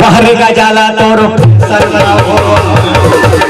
पहरे का जाला तोर सरना हो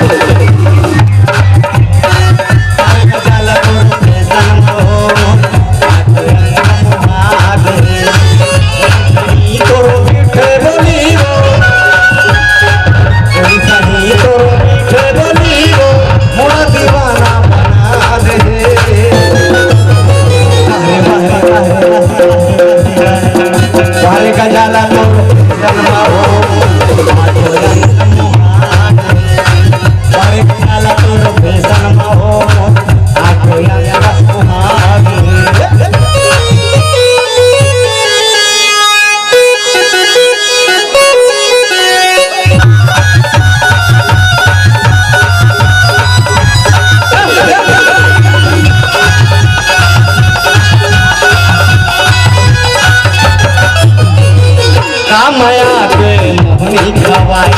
माया के मोहनी खवाई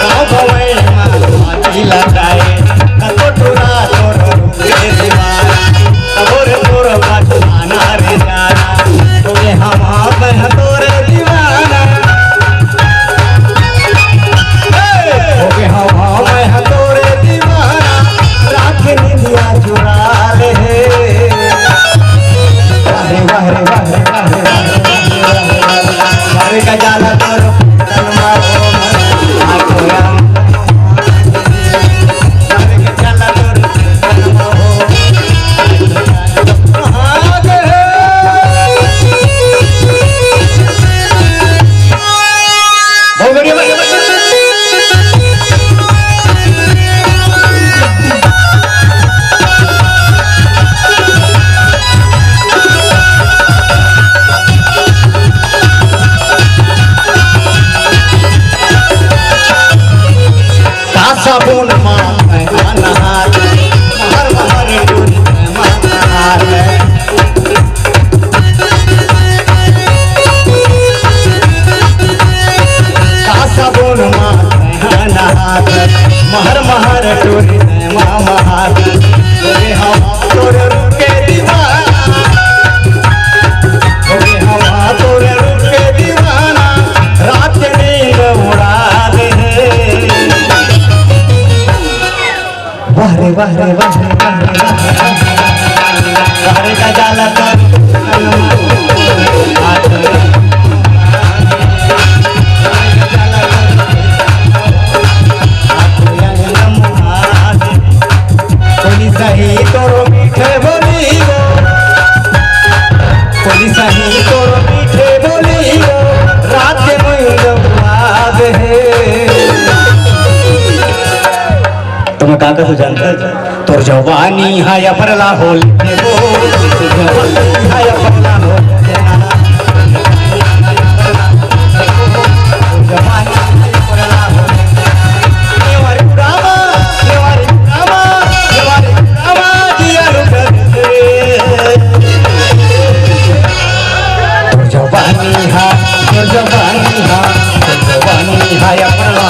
गाँव भवे माटी लगाए कतो टूरा तोर रूपे दीवाना तोर तोर बदलाना रे जाना तोरे हम मैं तोरे दीवाना ओके हम मैं तोरे दीवाना रात निंदिया चुरा ले वाह वाह वाह वाह का जाला तोर तनमा हो आखोया के जाला तोर तनमा हो बहुत बढ़िया साबुन मां नहात महर महर टूरी नहात साबुन मां नहात महर महर टूरी नहात तोरे हम तोरे रूप के दीवाना तोरे हम तोरे रूप के दीवाना रात नींद उड़ा दे वाह रे वाह रे वाह रे वाह रे वाह रे का जाला तोर सही तोरो मीठे बोलियो कोई सही तोरो मीठे बोलियो रात नींद उड़ा दे तुम्हें काका तो जानता है तोर जवानी है अपरला होल देवो जवानी है अपरला होल जवानी है अपरला होल नेवारी रामा दिया रुकर तोर जवानी है अपरला